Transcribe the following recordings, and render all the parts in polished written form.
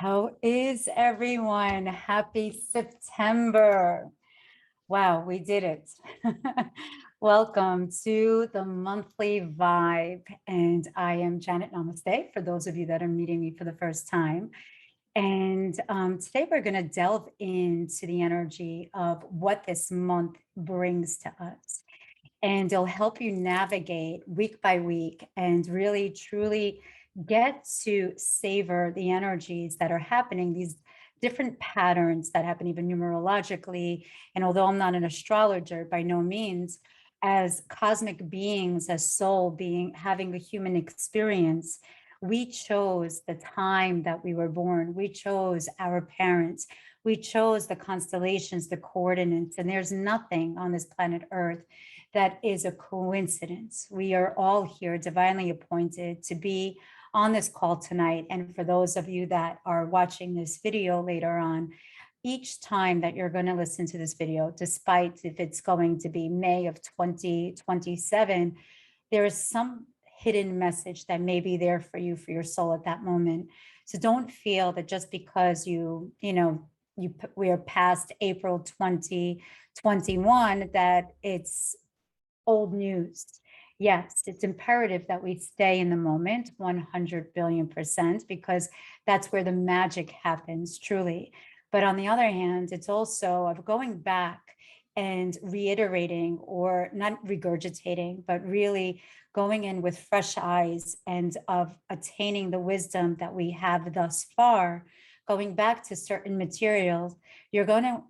How is everyone? Happy September. Wow, we did it. Welcome to the monthly vibe. And I am Janet Namaste, for those of you that are meeting me for the first time. And today we're going to delve into the energy of what this month brings to us. And it'll help you navigate week by week and really, truly get to savor the energies that are happening, these different patterns that happen even numerologically. And although I'm not an astrologer by no means, as cosmic beings, as soul being, having a human experience, we chose the time that we were born. We chose our parents. We chose the constellations, the coordinates, and there's nothing on this planet Earth that is a coincidence. We are all here divinely appointed to be on this call tonight. And for those of you that are watching this video later on, each time that you're going to listen to this video, despite if it's going to be May of 2027, there is some hidden message that may be there for you, for your soul at that moment. So don't feel that just because we are past April 2021, that it's old news. Yes, it's imperative that we stay in the moment 100 billion%, because that's where the magic happens, truly. But on the other hand, it's also of going back and reiterating, or not regurgitating, but really going in with fresh eyes and of attaining the wisdom that we have thus far, going back to certain materials. You're going to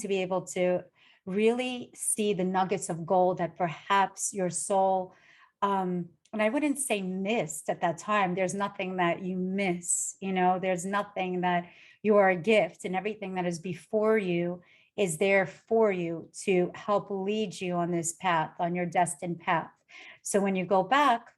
be able to really see the nuggets of gold that perhaps your soul, and I wouldn't say missed at that time. There's nothing that you miss, there's nothing that you are a gift, and everything that is before you is there for you to help lead you on this path, on your destined path. So when you go back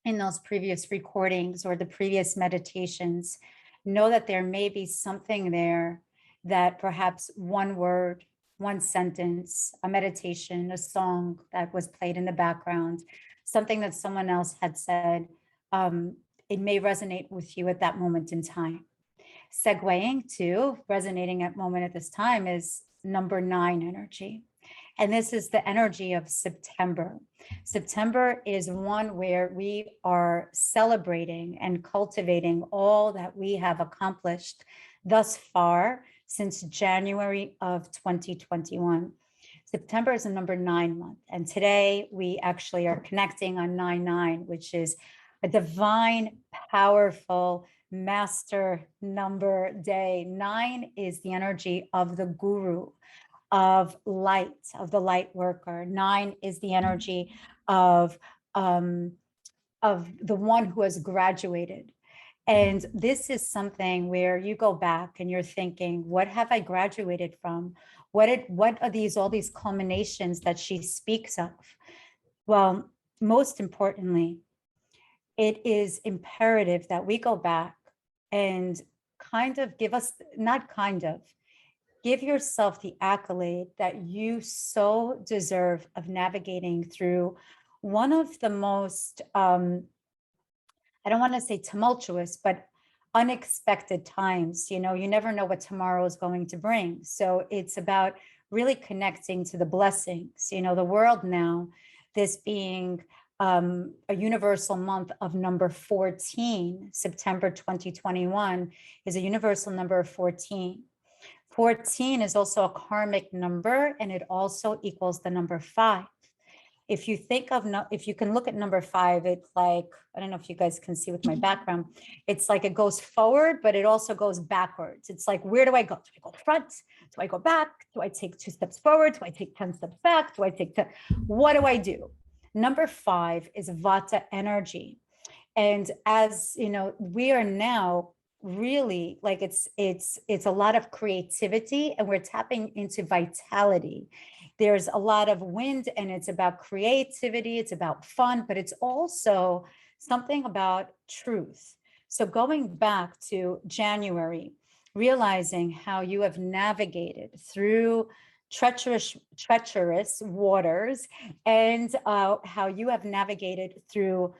in those previous recordings or the previous meditations, know that there may be something there that perhaps one word, one sentence, a meditation, a song that was played in the background, something that someone else had said, it may resonate with you at that moment in time. Segueing to resonating at moment at this time is number 9 energy. And this is the energy of September. September is one where we are celebrating and cultivating all that we have accomplished thus far since January of 2021. September is a number 9 month. And today we actually are connecting on 9/9, which is a divine, powerful master number day. 9 is the energy of the guru, of light, of the light worker. 9 is the energy of the one who has graduated. And this is something where you go back and you're thinking, what have I graduated from? What are all these culminations that she speaks of? Well, most importantly, it is imperative that we go back and give yourself the accolade that you so deserve of navigating through one of the most, I don't want to say tumultuous, but unexpected times. You never know what tomorrow is going to bring. So it's about really connecting to the blessings. The world now, this being a universal month of number 14, September 2021 is a universal number of 14. 14 is also a karmic number, and it also equals the number 5. If you can look at number 5, it's like, I don't know if you guys can see with my background, it's like it goes forward, but it also goes backwards. It's like, where do I go? Do I go front? Do I go back? Do I take 2 steps forward? Do I take 10 steps back? What do I do? Number 5 is Vata energy. And as we are now really like, it's a lot of creativity, and we're tapping into vitality. There's a lot of wind, and it's about creativity, it's about fun, but it's also something about truth. So going back to January, realizing how you have navigated through treacherous waters, and how you have navigated through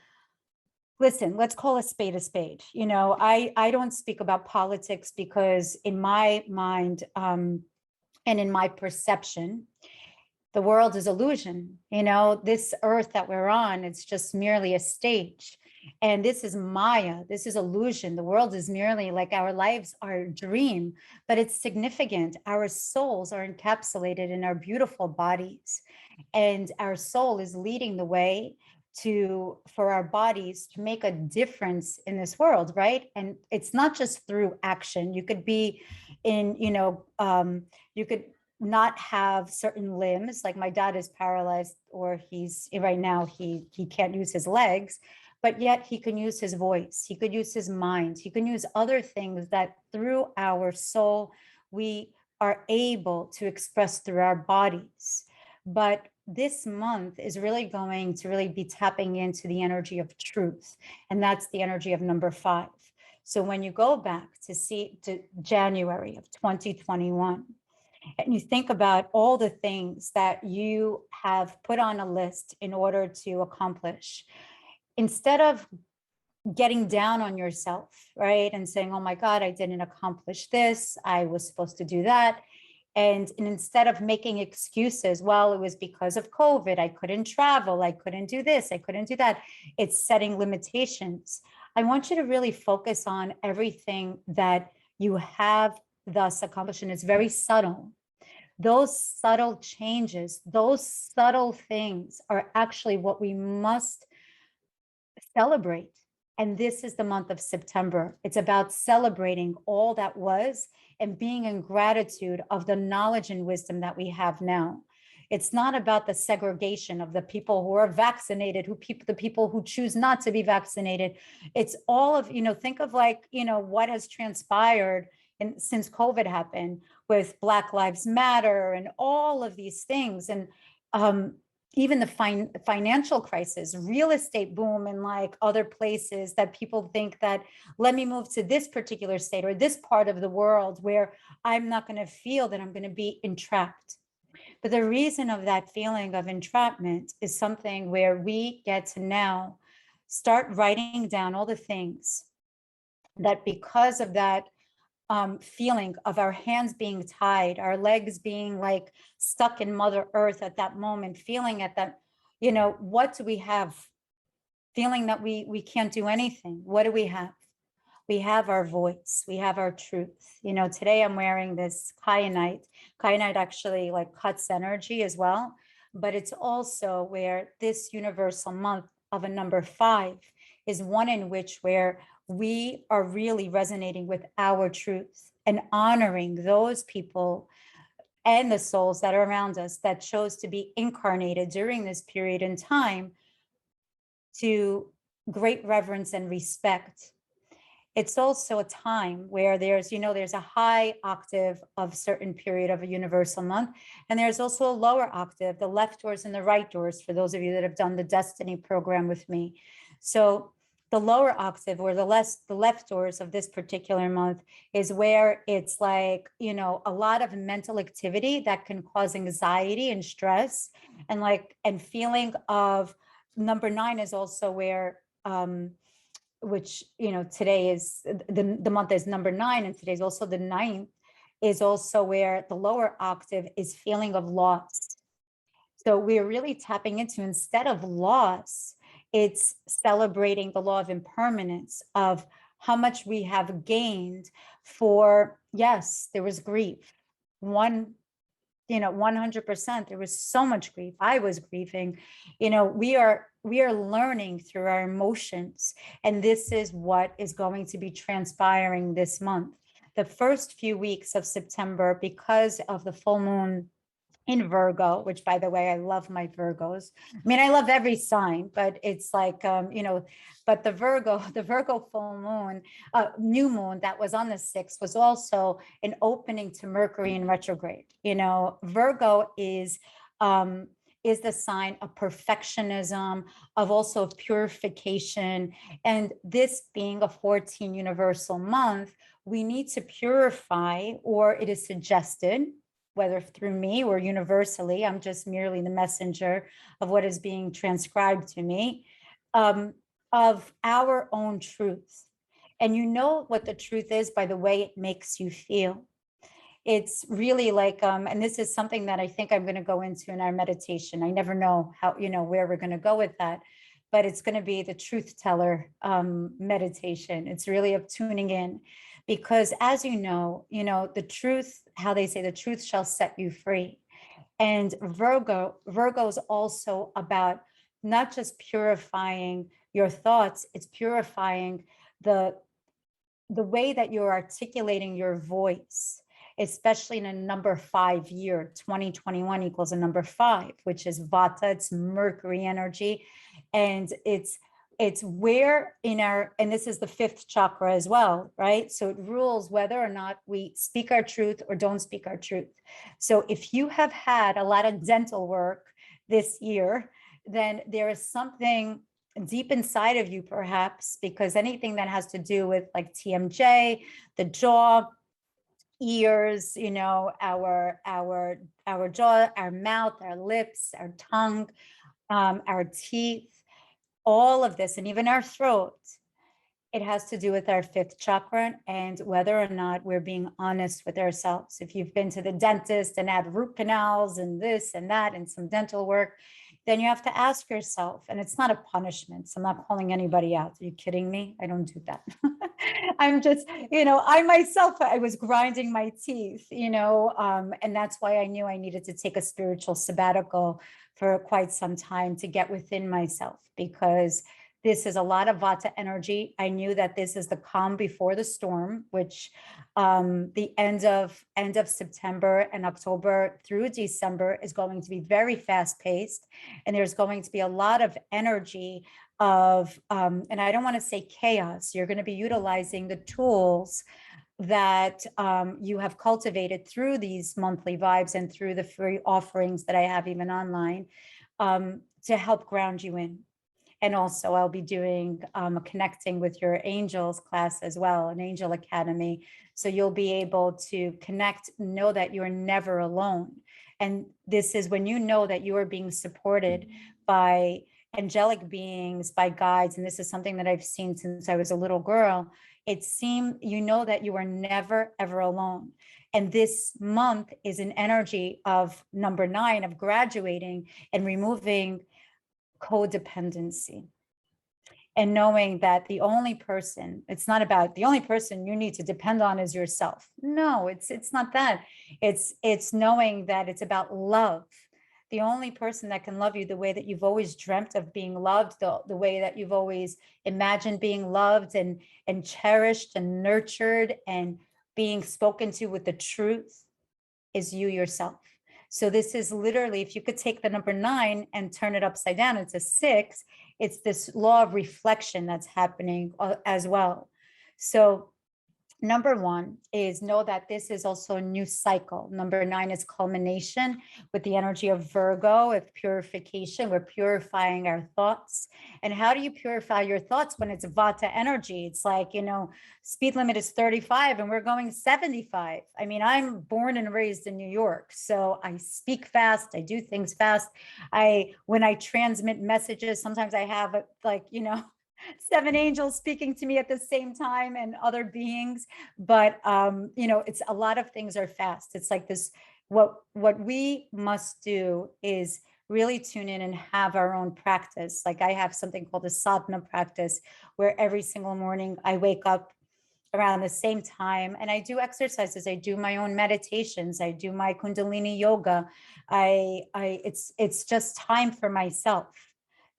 listen, let's call a spade a spade. You know, I don't speak about politics because in my mind, and in my perception, the world is illusion. You know, this earth that we're on, it's just merely a stage. And this is Maya, this is illusion. The world is merely like our lives are a dream, but it's significant. Our souls are encapsulated in our beautiful bodies, and our soul is leading the way to for our bodies to make a difference in this world, right? And it's not just through action. You could be in, you could not have certain limbs, like my dad is paralyzed, or he's right now he can't use his legs, but yet he can use his voice, he could use his mind, he can use other things that through our soul we are able to express through our bodies. But this month is really going to really be tapping into the energy of truth, and that's the energy of number 5. So when you go back to see to January of 2021, and you think about all the things that you have put on a list in order to accomplish, instead of getting down on yourself, right? And saying, oh my God, I didn't accomplish this, I was supposed to do that. And instead of making excuses, well, it was because of COVID, I couldn't travel, I couldn't do this, I couldn't do that. It's setting limitations. I want you to really focus on everything that you have thus accomplished, and it's very subtle. Those subtle changes, those subtle things are actually what we must celebrate. And this is the month of September. It's about celebrating all that was and being in gratitude of the knowledge and wisdom that we have now. It's not about the segregation of the people who are vaccinated, the people who choose not to be vaccinated. It's all of, think of like, what has transpired since COVID happened with Black Lives Matter and all of these things. And even the financial crisis, real estate boom in like other places that people think that, let me move to this particular state or this part of the world where I'm not going to feel that I'm going to be entrapped. But the reason of that feeling of entrapment is something where we get to now start writing down all the things that, because of that feeling of our hands being tied, our legs being like stuck in Mother Earth at that moment, feeling at that, what do we have? Feeling that we can't do anything. What do we have? We have our voice, we have our truth. Today I'm wearing this kyanite. Kyanite actually like cuts energy as well, but it's also where this universal month of a number 5 is one in which where we are really resonating with our truth and honoring those people and the souls that are around us that chose to be incarnated during this period in time to great reverence and respect. It's also a time where there's a high octave of certain period of a universal month, and there's also a lower octave, the left doors and the right doors, for those of you that have done the Destiny program with me. So the lower octave, or the left doors of this particular month, is where it's like, a lot of mental activity that can cause anxiety and stress, and feeling of number 9 is also where, which, today is the month is number 9, and today's also the 9th, is also where the lower octave is feeling of loss. So we're really tapping into, instead of loss, it's celebrating the law of impermanence, of how much we have gained for, yes, there was grief. 100%, there was so much grief. I was grieving. We are learning through our emotions, and this is what is going to be transpiring this month. The first few weeks of September, because of the full moon in Virgo, which, by the way, I love my Virgos. I mean, I love every sign, but it's like, but the Virgo full moon, new moon that was on the 6th was also an opening to Mercury in retrograde. Virgo is the sign of perfectionism, of also purification. And this being a 14 universal month, we need to purify, or it is suggested, whether through me or universally, I'm just merely the messenger of what is being transcribed to me. of our own truth. And you know what the truth is by the way it makes you feel. It's really like, and this is something that I think I'm going to go into in our meditation. I never know how, where we're going to go with that, but it's going to be the truth teller meditation. It's really of tuning in, because as you know, the truth, how they say the truth shall set you free. And Virgo is also about not just purifying your thoughts, it's purifying the way that you're articulating your voice, especially in a number 5 year. 2021 equals a number 5, which is Vata, it's Mercury energy. And it's where in our, and this is the 5th chakra as well, right? So it rules whether or not we speak our truth or don't speak our truth. So if you have had a lot of dental work this year, then there is something deep inside of you, perhaps, because anything that has to do with like TMJ, the jaw, ears, our jaw, our mouth, our lips, our tongue, our teeth, all of this, and even our throat, it has to do with our 5th chakra and whether or not we're being honest with ourselves. If you've been to the dentist and had root canals and this and that and some dental work, then you have to ask yourself, and it's not a punishment. So I'm not calling anybody out. Are you kidding me? I don't do that. I'm just, I myself, I was grinding my teeth, and that's why I knew I needed to take a spiritual sabbatical for quite some time to get within myself, because this is a lot of Vata energy. I knew that this is the calm before the storm, which the end of September and October through December is going to be very fast paced. And there's going to be a lot of energy of, and I don't want to say chaos. You're going to be utilizing the tools that you have cultivated through these monthly vibes and through the free offerings that I have even online to help ground you in. And also I'll be doing a connecting with your angels class as well, an angel academy. So you'll be able to connect, know that you're never alone. And this is when you know that you are being supported by angelic beings, by guides. And this is something that I've seen since I was a little girl. It seemed, that you are never, ever alone. And this month is an energy of number 9, of graduating and removing codependency, and knowing that the only person, it's not about the only person you need to depend on is yourself. No, it's not that. It's knowing that it's about love. The only person that can love you the way that you've always dreamt of being loved, the way that you've always imagined being loved and cherished and nurtured and being spoken to with the truth, is you yourself. So this is literally, if you could take the number 9 and turn it upside down, it's a 6. It's this law of reflection that's happening as well. So number 1 is know that this is also a new cycle. Number 9 is culmination with the energy of Virgo, of purification. We're purifying our thoughts. And how do you purify your thoughts when it's Vata energy? It's like, speed limit is 35 and we're going 75. I mean, I'm born and raised in New York, so I speak fast. I do things fast. When I transmit messages, sometimes I have 7 angels speaking to me at the same time and other beings. But, it's a lot of things are fast. It's like this, what we must do is really tune in and have our own practice. Like I have something called a sadhana practice, where every single morning I wake up around the same time and I do exercises. I do my own meditations. I do my Kundalini yoga. It's just time for myself.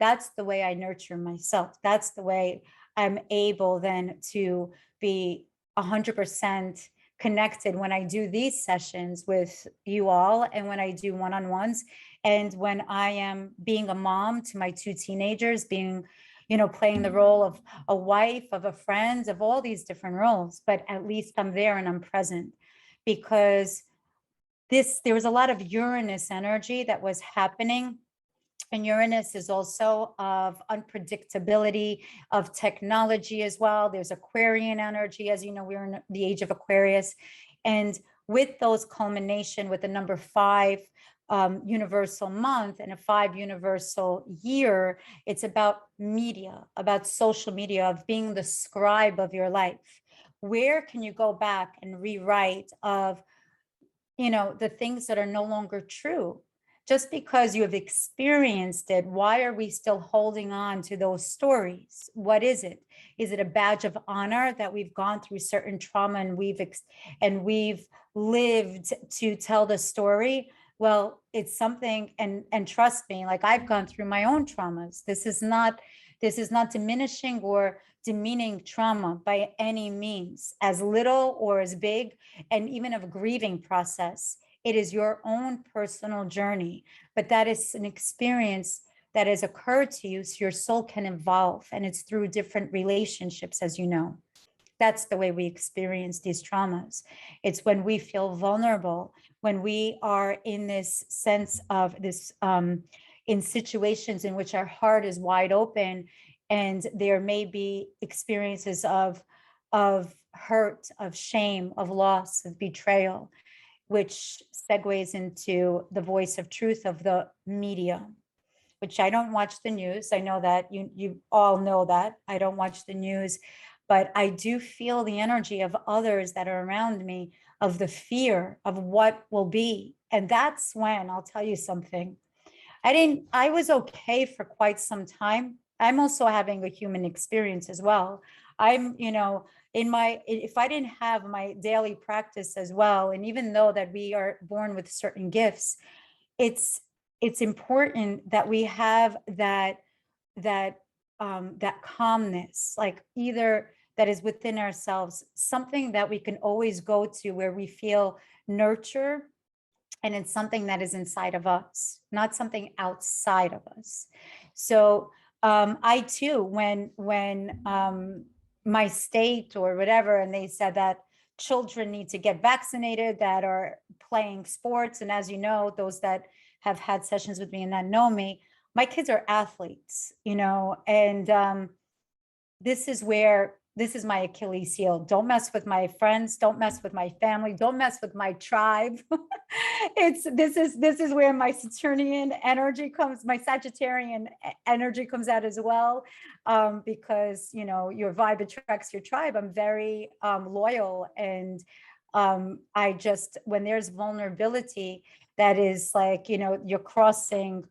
That's the way I nurture myself. That's the way I'm able then to be 100% connected when I do these sessions with you all, and when I do one-on-ones, and when I am being a mom to my 2 teenagers, being, playing the role of a wife, of a friend, of all these different roles. But at least I'm there and I'm present, because there was a lot of Uranus energy that was happening. And Uranus is also of unpredictability, of technology as well. There's Aquarian energy. As you know, we're in the age of Aquarius. And with those culmination with the number 5, universal month and a 5 universal year, it's about media, about social media, of being the scribe of your life. Where can you go back and rewrite of, the things that are no longer true? Just because you have experienced it, why are we still holding on to those stories? What is it? Is it a badge of honor that we've gone through certain trauma and we've lived to tell the story? Well, it's something, and trust me, like I've gone through my own traumas. This is not diminishing or demeaning trauma by any means, as little or as big, and even of a grieving process. It is your own personal journey, but that is an experience that has occurred to you, so your soul can evolve, and it's through different relationships, as you know. That's the way we experience these traumas. It's when we feel vulnerable, when we are in this sense of this, in situations in which our heart is wide open, and there may be experiences of hurt, of shame, of loss, of betrayal, which segues into the voice of truth of the media, which I don't watch the news. I know that you all know that I don't watch the news, but I do feel the energy of others that are around me, of the fear of what will be. And that's when I'll tell you something. I was okay for quite some time. I'm also having a human experience as well. I'm, if I didn't have my daily practice as well, and even though that we are born with certain gifts, it's important that we have that calmness, like either that is within ourselves, something that we can always go to where we feel nurture, and it's something that is inside of us, not something outside of us. So I too, when my state or whatever, and they said that children need to get vaccinated that are playing sports, and as you know, those that have had sessions with me and that know me, my kids are athletes, and this is my Achilles heel. Don't mess with my friends. Don't mess with my family. Don't mess with my tribe. This is where my Saturnian energy comes, my Sagittarian energy comes out as well, because your vibe attracts your tribe. I'm very loyal, and I just, when there's vulnerability, that is like you're crossing.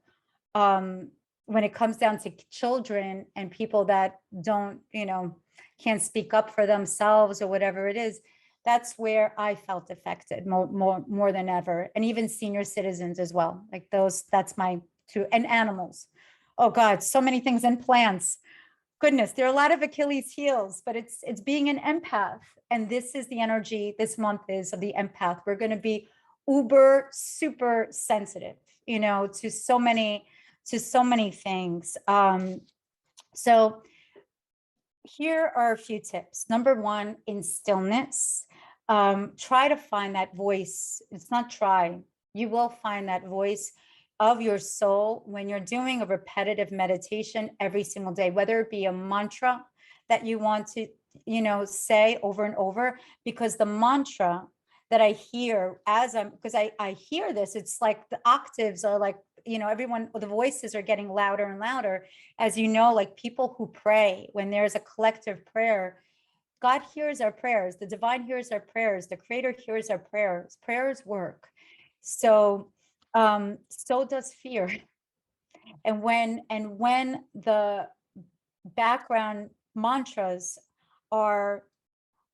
When it comes down to children and people that don't, can't speak up for themselves or whatever it is, that's where I felt affected more than ever. And even senior citizens as well, like those, that's my two, and animals. Oh God, so many things, and plants. Goodness, there are a lot of Achilles heels, but it's being an empath. And this is the energy this month is of the empath. We're going to be uber super sensitive, to so many things. So here are a few tips. Number one, in stillness, try to find that voice. It's not try, you will find that voice of your soul when you're doing a repetitive meditation every single day, whether it be a mantra that you want to, say over and over, because the mantra that I hear because I hear this, it's like the octaves are like, everyone, the voices are getting louder and louder. As you know, like people who pray, when there's a collective prayer, God hears our prayers, the divine hears our prayers, the creator hears our prayers. Prayers work. So does fear. And when the background mantras are,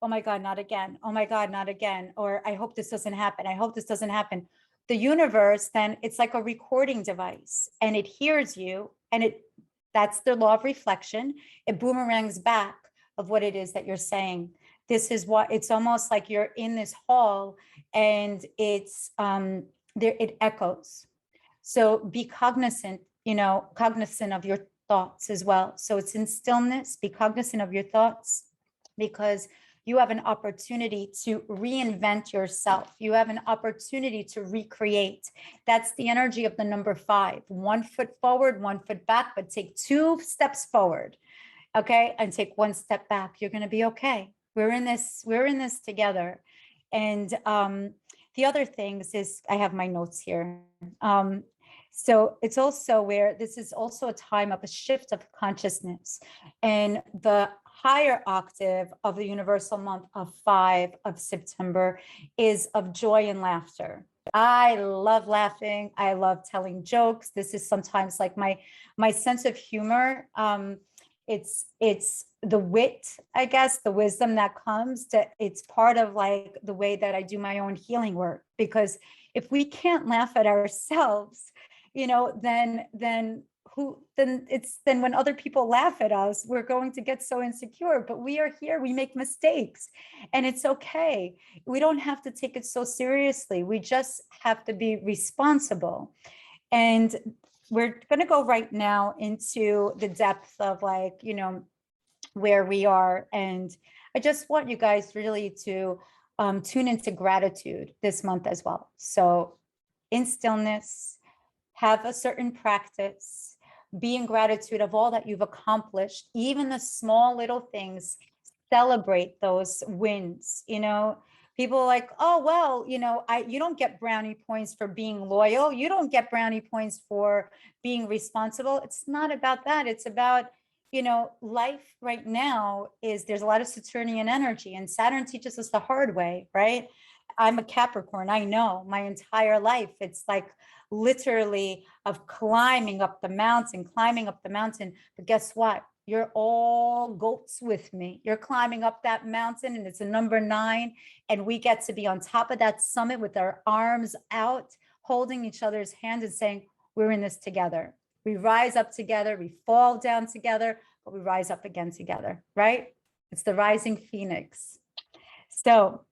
oh my God, not again. Oh my God, not again. Or I hope this doesn't happen. I hope this doesn't happen. The universe, then it's like a recording device, and it hears you, and that's the law of reflection. It boomerangs back of what it is that you're saying. This is what, it's almost like you're in this hall, and it's there, it echoes. So be cognizant of your thoughts as well. So it's in stillness, be cognizant of your thoughts, because you have an opportunity to reinvent yourself. You have an opportunity to recreate. That's the energy of the number 5. 1 foot forward, 1 foot back, but take 2 steps forward, okay? And take 1 step back. You're gonna be okay. We're in this together. And the other things is, I have my notes here. So it's also where this is also a time of a shift of consciousness, and the higher octave of the universal month of 5 of September is of joy and laughter. I love laughing. I love telling jokes. This is sometimes like my sense of humor. It's the wit, I guess, the wisdom that comes to, it's part of like the way that I do my own healing work, because if we can't laugh at ourselves, then then when other people laugh at us, we're going to get so insecure. But we are here, we make mistakes, and it's okay. We don't have to take it so seriously. We just have to be responsible. And we're going to go right now into the depth of like, where we are. And I just want you guys really to tune into gratitude this month as well. So in stillness, have a certain practice, be in gratitude of all that you've accomplished, even the small little things, celebrate those wins. People are like, oh, well, you don't get brownie points for being loyal. You don't get brownie points for being responsible. It's not about that. It's about, life right now is, there's a lot of Saturnian energy, and Saturn teaches us the hard way, right? I'm a Capricorn. I know my entire life, it's like literally of climbing up the mountain. But guess what? You're all goats with me. You're climbing up that mountain, and it's a number 9. And we get to be on top of that summit with our arms out, holding each other's hand and saying, we're in this together. We rise up together, we fall down together, but we rise up again together, right? It's the rising phoenix. So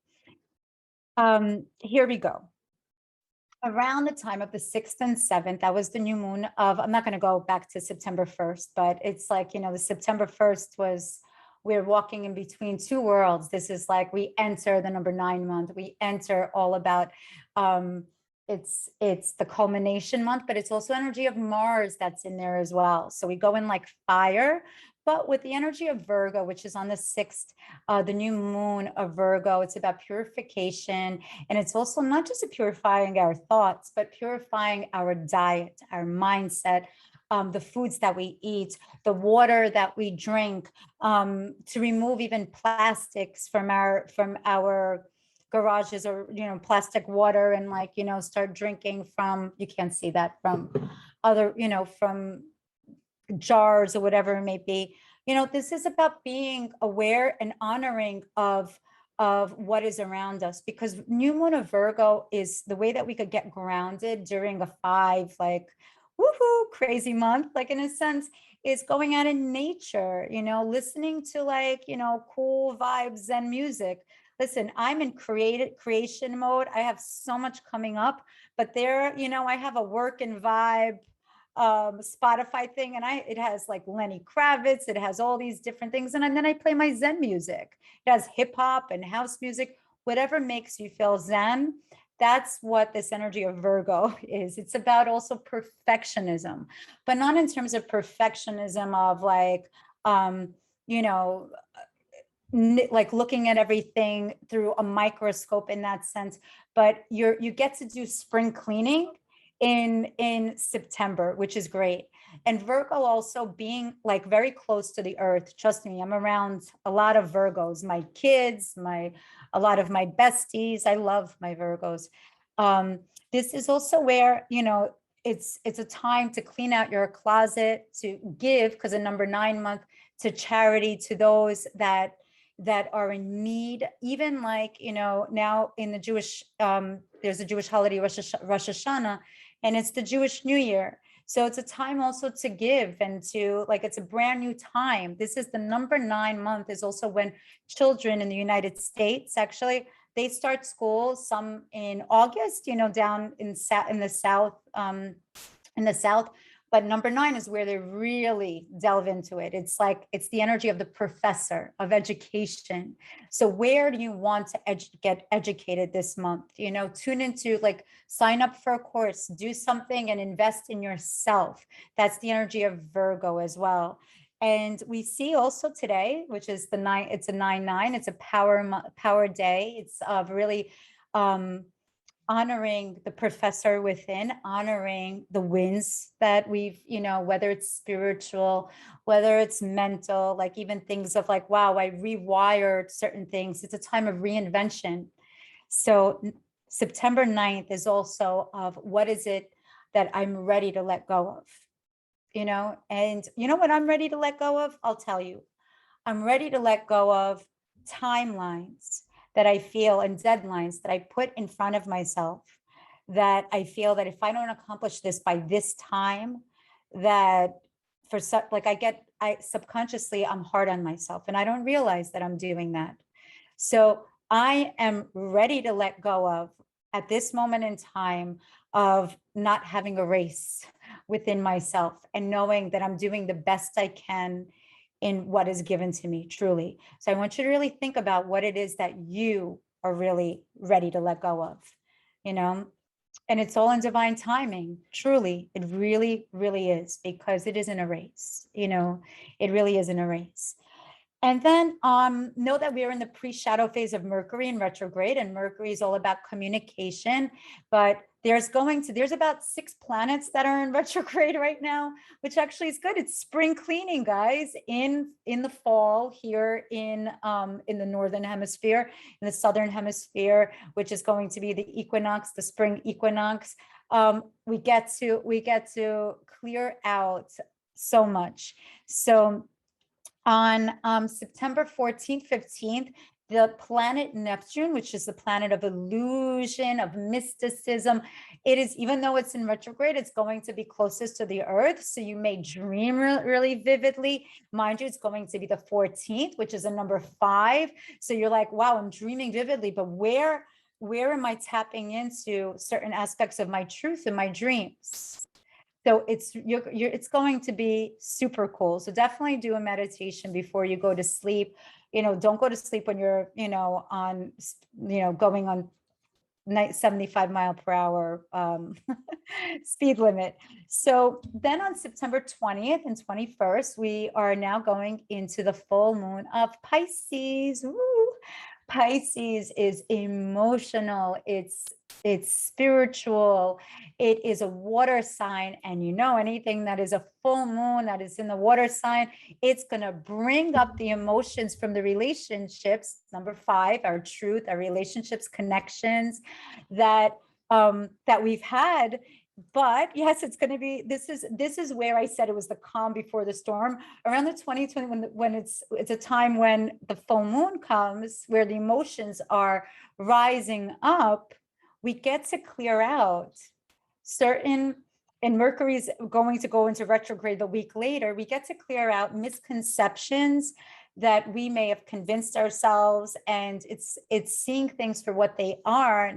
here we go. Around the time of the 6th and 7th, that was the new moon of, I'm not going to go back to September 1st, but it's like, the September 1st was, we're walking in between two worlds. This is like, we enter the number 9 month, we enter all about, it's the culmination month, but it's also energy of Mars that's in there as well. So we go in like fire, but with the energy of Virgo, which is on the 6th, the new moon of Virgo, it's about purification. And it's also not just purifying our thoughts, but purifying our diet, our mindset, the foods that we eat, the water that we drink, to remove even plastics from our garages, or plastic water, and like start drinking from, you can't see that, from other, from jars or whatever it may be. This is about being aware and honoring of what is around us, because new moon of Virgo is the way that we could get grounded during a 5 like woohoo crazy month, like in a sense, is going out in nature, listening to like cool vibes and music. Listen, I'm in creation mode. I have so much coming up, but there, I have a work and vibe Spotify thing, and it has like Lenny Kravitz, it has all these different things, and then I play my Zen music. It has hip hop and house music, whatever makes you feel Zen. That's what this energy of Virgo is. It's about also perfectionism, but not in terms of perfectionism of like you know like looking at everything through a microscope in that sense, but you get to do spring cleaning in September, which is great. And Virgo also being like very close to the earth. Trust me, I'm around a lot of Virgos, my kids, a lot of my besties. I love my Virgos. This is also where, it's a time to clean out your closet, to give, because a number 9 month, to charity, to those that are in need. Even like, now in the Jewish, there's a Jewish holiday, Rosh Hashanah, and it's the Jewish New Year. So it's a time also to give and to like, it's a brand new time. This is the number 9 month, is also when children in the United States, actually, they start school, some in August, down in the South. But number 9 is where they really delve into it. It's like, it's the energy of the professor of education. So where do you want to get educated this month? Tune into, like, sign up for a course, do something and invest in yourself. That's the energy of Virgo as well. And we see also today, which is the 9, it's a 9/9, it's a power day. It's really, honoring the professor within, honoring the wins that we've, whether it's spiritual, whether it's mental, like even things of like, wow, I rewired certain things. It's a time of reinvention. So September 9th is also of what is it that I'm ready to let go of, and you know what I'm ready to let go of? I'll tell you. I'm ready to let go of timelines that I feel and deadlines that I put in front of myself, that I feel that if I don't accomplish this by this time, that I subconsciously, I'm hard on myself and I don't realize that I'm doing that. So I am ready to let go of, at this moment in time, of not having a race within myself and knowing that I'm doing the best I can in what is given to me, truly. So I want you to really think about what it is that you are really ready to let go of, and it's all in divine timing. Truly, it really, really is, because it isn't a race, it really isn't a race. And then know that we are in the pre-shadow phase of Mercury in retrograde, and Mercury is all about communication, but there's about 6 planets that are in retrograde right now, which actually is good. It's spring cleaning, guys, in the fall here in the northern hemisphere, in the southern hemisphere, which is going to be the equinox, the spring equinox. We get to clear out so much. So on September 14th, 15th, the planet Neptune, which is the planet of illusion, of mysticism, it is, even though it's in retrograde, it's going to be closest to the earth. So you may dream really vividly. Mind you, it's going to be the 14th, which is a number 5. So you're like, wow, I'm dreaming vividly, but where am I tapping into certain aspects of my truth in my dreams? So it's going to be super cool. So definitely do a meditation before you go to sleep. Don't go to sleep when you're, going on 75 mile per hour speed limit. So then on September 20th and 21st, we are now going into the full moon of Pisces. Woo! Pisces is emotional. It's spiritual. It is a water sign. And anything that is a full moon that is in the water sign, it's going to bring up the emotions from the relationships. Number 5, our truth, our relationships, connections that we've had. But yes, it's going to be, this is where I said it was the calm before the storm. Around the 2020, when it's a time when the full moon comes, where the emotions are rising up, we get to clear out certain, and Mercury's going to go into retrograde the week later, we get to clear out misconceptions that we may have convinced ourselves, and it's seeing things for what they are,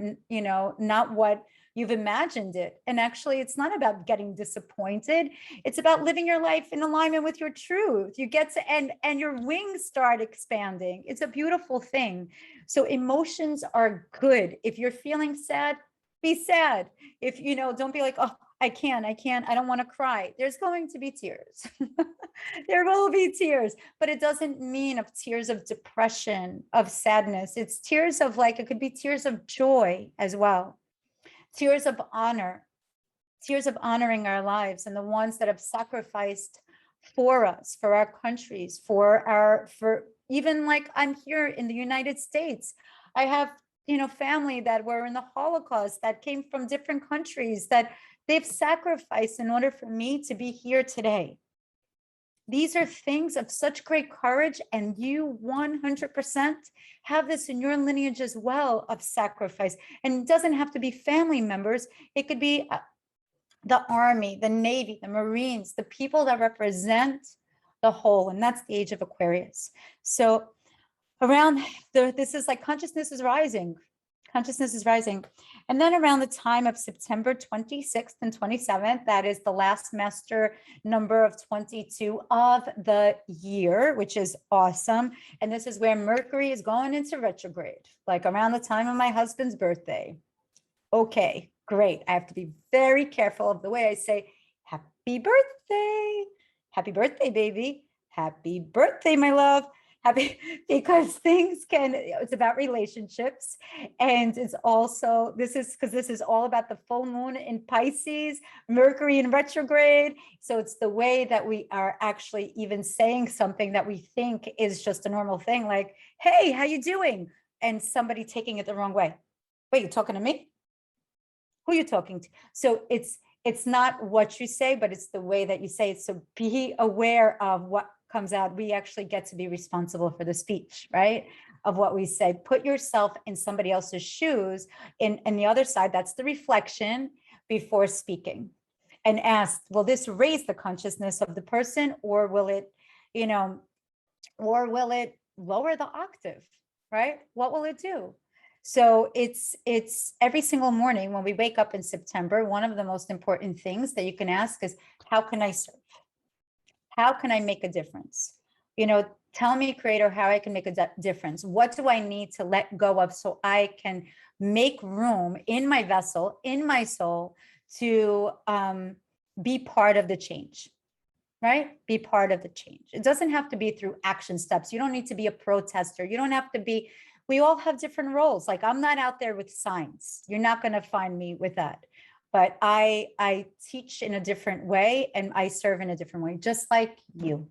not what you've imagined it. And actually, it's not about getting disappointed. It's about living your life in alignment with your truth. You get to, and your wings start expanding. It's a beautiful thing. So emotions are good. If you're feeling sad, be sad. If, don't be like, oh, I don't want to cry. There's going to be tears. There will be tears, but it doesn't mean of tears of depression, of sadness. It's tears of it could be tears of joy as well. Tears of honor, tears of honoring our lives and the ones that have sacrificed for us, for our countries, for even I'm here in the United States. I have, family that were in the Holocaust, that came from different countries, that they've sacrificed in order for me to be here today. These are things of such great courage, and you 100% have this in your lineage as well, of sacrifice. And it doesn't have to be family members. It could be the Army, the Navy, the Marines, the people that represent the whole, and that's the age of Aquarius. So this is consciousness is rising. Consciousness is rising. And then around the time of September 26th and 27th, that is the last master number of 22 of the year, which is awesome. And this is where Mercury is going into retrograde, around the time of my husband's birthday. Okay, great. I have to be very careful of the way I say, happy birthday. Happy birthday, baby. Happy birthday, my love. happy because things can, it's about relationships. And it's also, this is because this is all about the full moon in Pisces, Mercury in retrograde. So it's the way that we are actually even saying something that we think is just a normal thing, like, hey, how you doing? And somebody taking it the wrong way. Wait, you're talking to me? Who are you talking to? So it's not what you say, but it's the way that you say it. So be aware of what comes out. We actually get to be responsible for the speech, right? Of what we say. Put yourself in somebody else's shoes. And the other side, that's the reflection before speaking. And ask, will this raise the consciousness of the person, or will it, or will it lower the octave, right? What will it do? So it's every single morning when we wake up in September, one of the most important things that you can ask is, how can I serve? How can I make a difference? Tell me, Creator, how I can make a difference. What do I need to let go of so I can make room in my vessel, in my soul, to be part of the change, right? Be part of the change. It doesn't have to be through action steps. You don't need to be a protester. You don't have to be, we all have different roles. Like, I'm not out there with signs. You're not going to find me with that. But I teach in a different way, and I serve in a different way, just like you.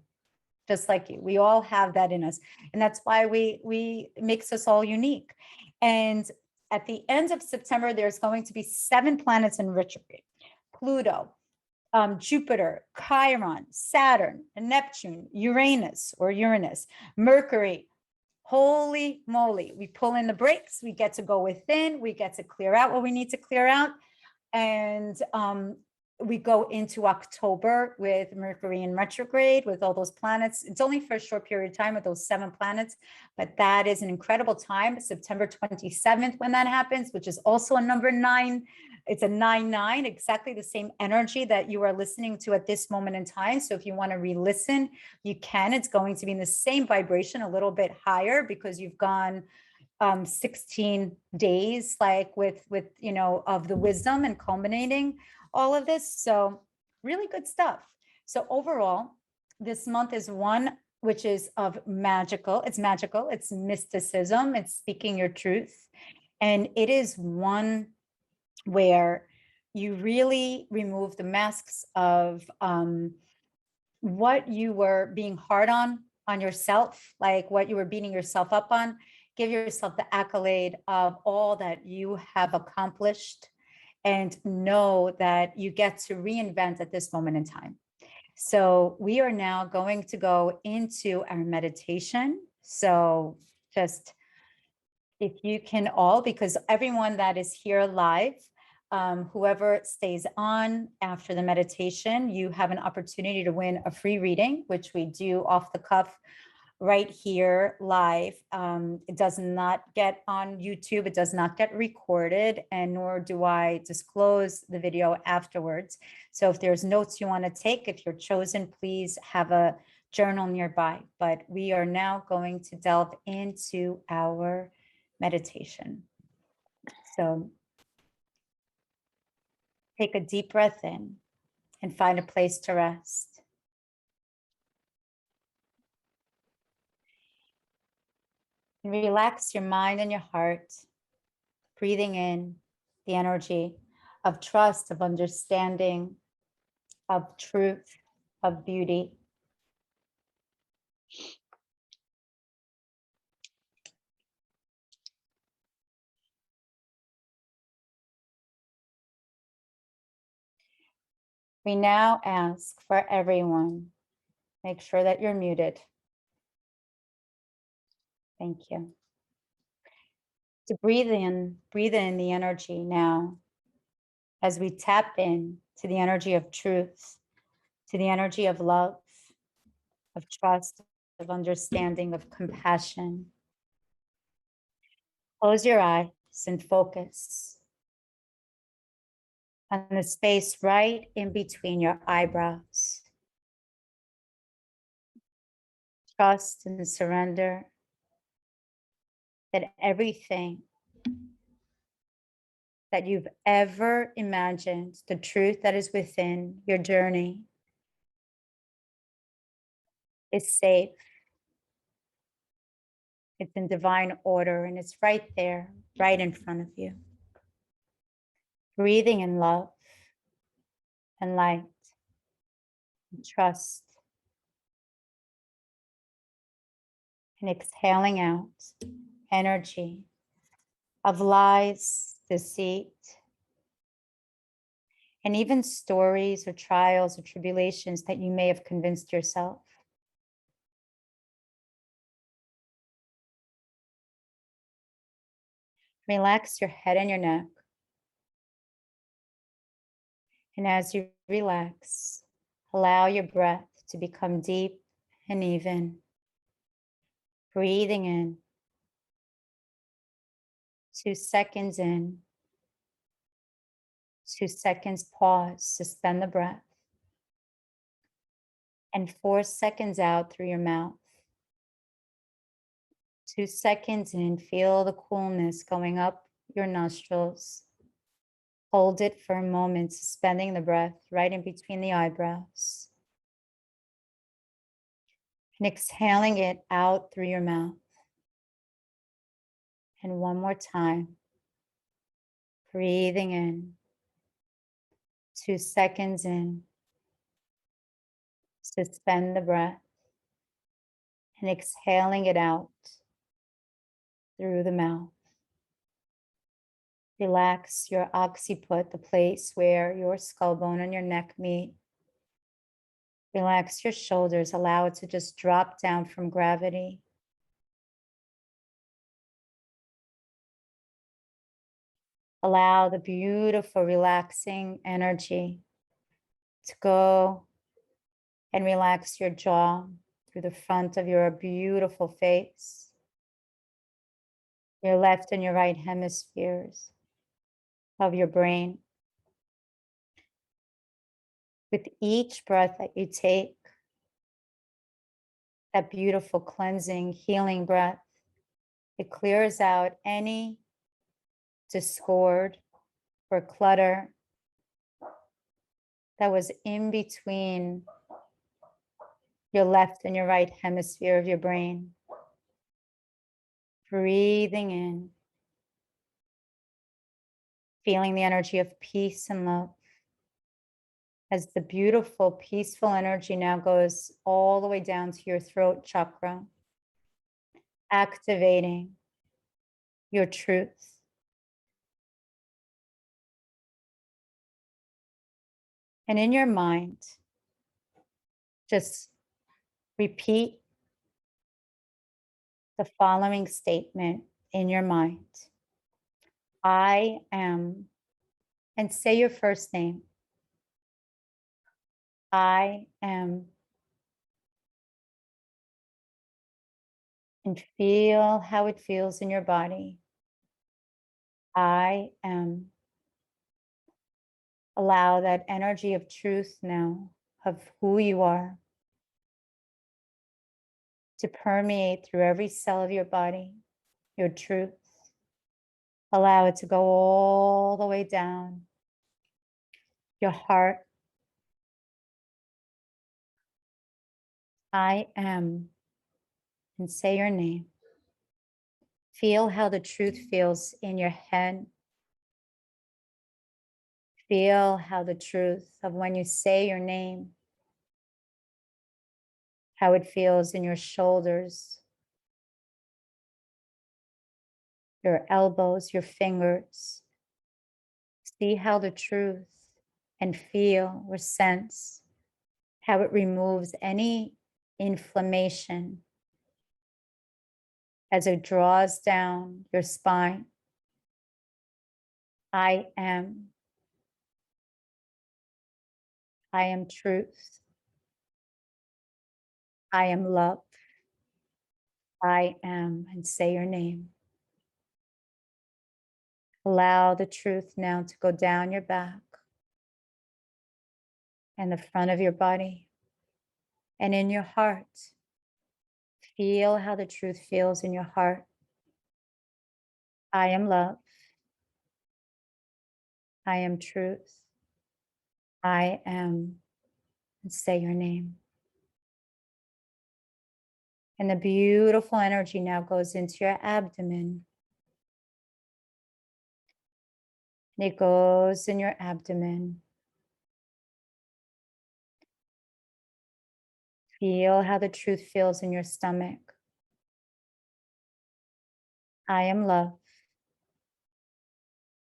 Just like you. We all have that in us. And that's why we makes us all unique. And at the end of September, there's going to be 7 planets in retrograde. Pluto, Jupiter, Chiron, Saturn, Neptune, Uranus, Mercury. Holy moly, we pull in the brakes, we get to go within, we get to clear out what we need to clear out. And we go into October with Mercury in retrograde, with all those planets. It's only for a short period of time with those 7 planets, but that is an incredible time. September 27th, when that happens, which is also a number 9. It's a 9-9, exactly the same energy that you are listening to at this moment in time. So if you want to re-listen, you can. It's going to be in the same vibration, a little bit higher, because you've gone 16 days, like with of the wisdom and culminating all of this. So really good stuff. So overall, this month is one which is of magical. It's magical. It's mysticism. It's speaking your truth. And it is one where you really remove the masks of what you were being hard on yourself, like what you were beating yourself up on. Give yourself the accolade of all that you have accomplished, and know that you get to reinvent at this moment in time. So we are now going to go into our meditation. So just, if you can all, because everyone that is here live, whoever stays on after the meditation, you have an opportunity to win a free reading, which we do off the cuff right here live. It does not get on YouTube. It does not get recorded, and nor do I disclose the video afterwards. So if there's notes you want to take, if you're chosen, please have a journal nearby. But we are now going to delve into our meditation. So take a deep breath in and find a place to rest. And relax your mind and your heart, breathing in the energy of trust, of understanding, of truth, of beauty. We now ask for everyone, make sure that you're muted. Thank you. To breathe in the energy now, as we tap in to the energy of truth, to the energy of love, of trust, of understanding, of compassion. Close your eyes and focus on the space right in between your eyebrows. Trust and surrender that everything that you've ever imagined, the truth that is within your journey, is safe, It's in divine order and it's right there, right in front of you. Breathing in love and light and trust. And exhaling out energy of lies, deceit, and even stories or trials or tribulations that you may have convinced yourself. Relax your head and your neck. And as you relax, allow your breath to become deep and even. Breathing in, 2 seconds in, 2 seconds pause, suspend the breath, and 4 seconds out through your mouth. 2 seconds in, feel the coolness going up your nostrils. Hold it for a moment, suspending the breath right in between the eyebrows. And exhaling it out through your mouth. And one more time. Breathing in. 2 seconds in. Suspend the breath. And exhaling it out through the mouth. Relax your occiput, the place where your skull bone and your neck meet. Relax your shoulders, allow it to just drop down from gravity. Allow the beautiful, relaxing energy to go and relax your jaw through the front of your beautiful face, your left and your right hemispheres of your brain. With each breath that you take, that beautiful cleansing, healing breath, it clears out any discord or clutter that was in between your left and your right hemisphere of your brain. Breathing in, feeling the energy of peace and love as the beautiful, peaceful energy now goes all the way down to your throat chakra, activating your truth. And in your mind, just repeat the following statement in your mind. I am, and say your first name. I am, and feel how it feels in your body. I am. Allow that energy of truth now, of who you are, to permeate through every cell of your body, your truth. Allow it to go all the way down your heart. I am, and say your name. Feel how the truth feels in your head. Feel how the truth of when you say your name, how it feels in your shoulders, your elbows, your fingers. See how the truth and feel or sense how it removes any inflammation as it draws down your spine. I am. I am truth. I am love. I am, and say your name. Allow the truth now to go down your back and the front of your body and in your heart. Feel how the truth feels in your heart. I am love. I am truth. I am, and say your name. And the beautiful energy now goes into your abdomen. And it goes in your abdomen. Feel how the truth feels in your stomach. I am love.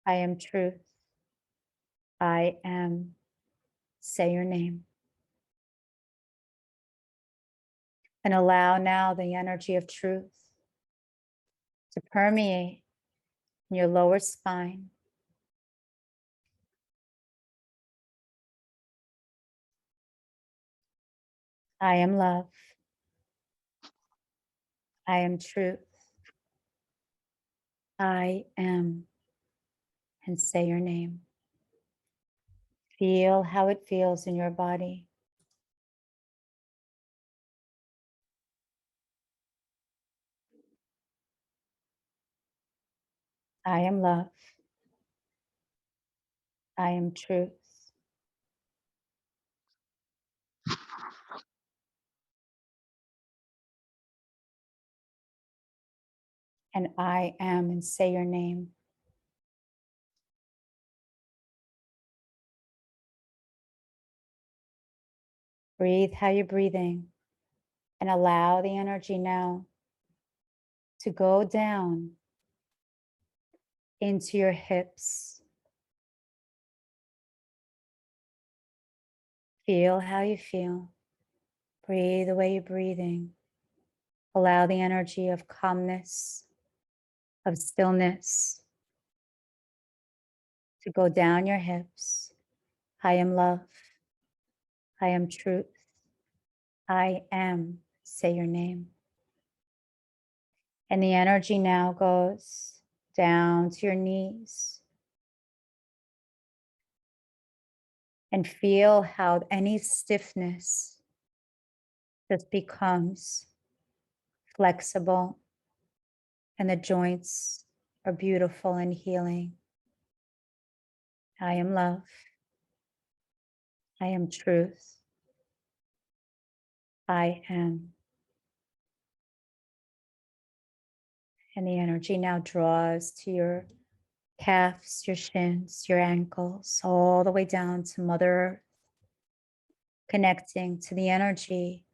I am truth. I am. Say your name. And allow now the energy of truth to permeate in your lower spine. I am love. I am truth. I am. And say your name. Feel how it feels in your body. I am love. I am truth. And I am, and say your name. Breathe how you're breathing, and allow the energy now to go down into your hips. Feel how you feel. Breathe the way you're breathing. Allow the energy of calmness, of stillness to go down your hips. I am love. I am truth. I am. Say your name. And the energy now goes down to your knees. And feel how any stiffness just becomes flexible, and the joints are beautiful and healing. I am love. I am truth. I am. And the energy now draws to your calves, your shins, your ankles, all the way down to Mother Earth, connecting to the energy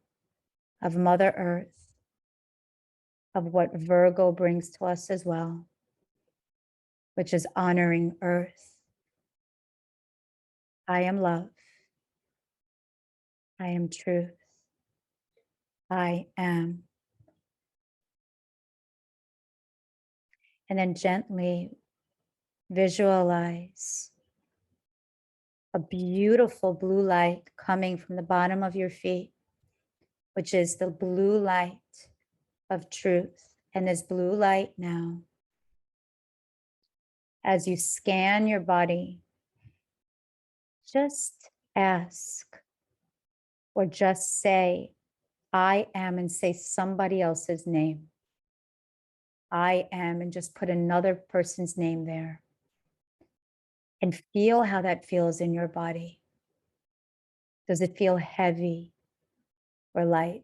of Mother Earth, of what Virgo brings to us as well, which is honoring Earth. I am love. I am truth. I am. And then gently visualize a beautiful blue light coming from the bottom of your feet, which is the blue light of truth. And this blue light now, as you scan your body, just ask or just say, I am, and say somebody else's name. I am, and just put another person's name there. And feel how that feels in your body. Does it feel heavy or light?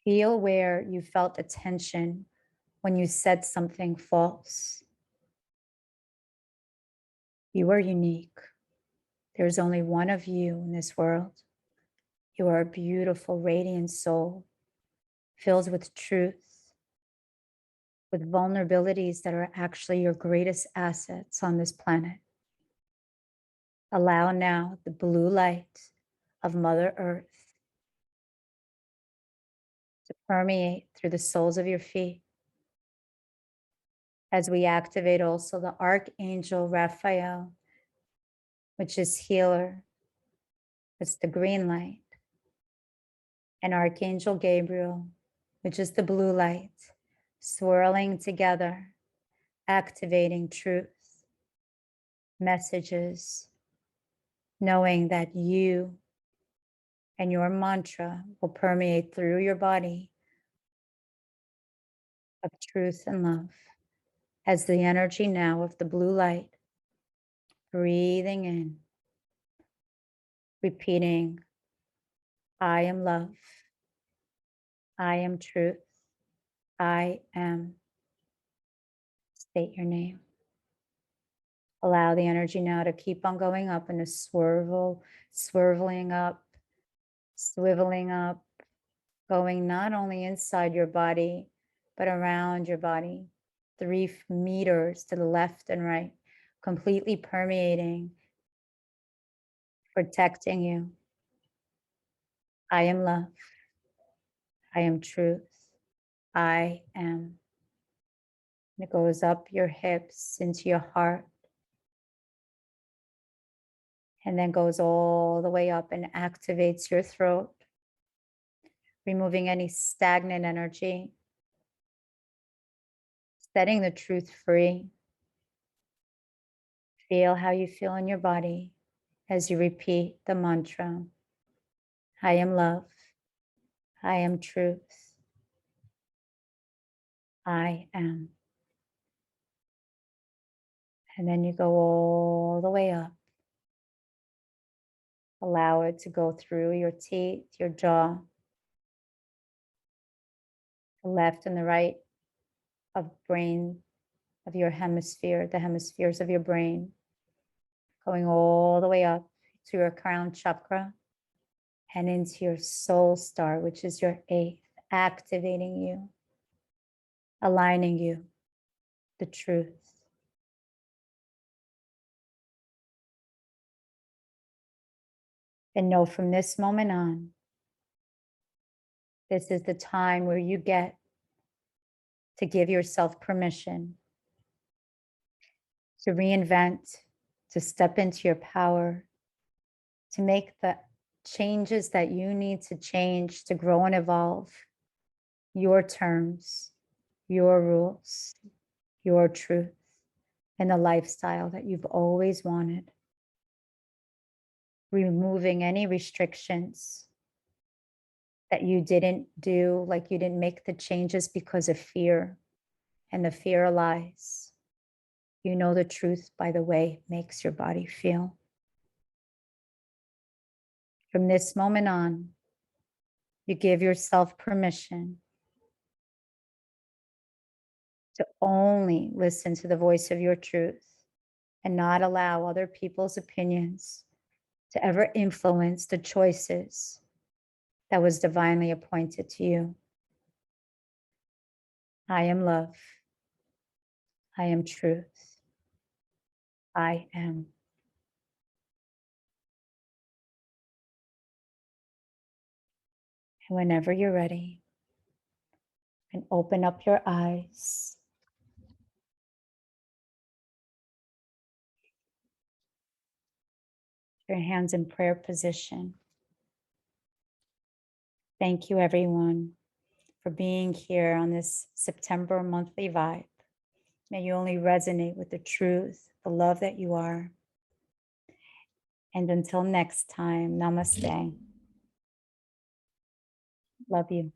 Feel where you felt a tension when you said something false. You are unique. There's only one of you in this world. You are a beautiful, radiant soul, filled with truth, with vulnerabilities that are actually your greatest assets on this planet. Allow now the blue light of Mother Earth to permeate through the soles of your feet, as we activate also the Archangel Raphael, which is healer. It's the green light. And Archangel Gabriel, which is the blue light, swirling together, activating truth, messages, knowing that you and your mantra will permeate through your body of truth and love, as the energy now of the blue light, breathing in, repeating, I am love. I am truth. I am. State your name. Allow the energy now to keep on going up and to swiveling up, swiveling up, going not only inside your body, but around your body, 3 meters to the left and right, completely permeating, protecting you. I am love. I am truth. I am. And it goes up your hips into your heart, and then goes all the way up and activates your throat, removing any stagnant energy, setting the truth free. Feel how you feel in your body as you repeat the mantra. I am love. I am truth. I am. And then you go all the way up. Allow it to go through your teeth, your jaw, the left and the right of brain, of your hemisphere, the hemispheres of your brain, going all the way up to your crown chakra and into your soul star, which is your 8th, activating you, aligning you, the truth. And know from this moment on, this is the time where you get to give yourself permission to reinvent, to step into your power, to make the changes that you need to change to grow and evolve, your terms, your rules, your truth, and the lifestyle that you've always wanted. Removing any restrictions that you didn't do, like you didn't make the changes because of fear, and the fear lies. You know the truth by the way it makes your body feel. From this moment on, you give yourself permission to only listen to the voice of your truth and not allow other people's opinions to ever influence the choices that was divinely appointed to you. I am love. I am truth. I am. And whenever you're ready, you can open up your eyes. Your hands in prayer position. Thank you, everyone, for being here on this September monthly vibe. May you only resonate with the truth, the love that you are. And until next time, namaste. Love you.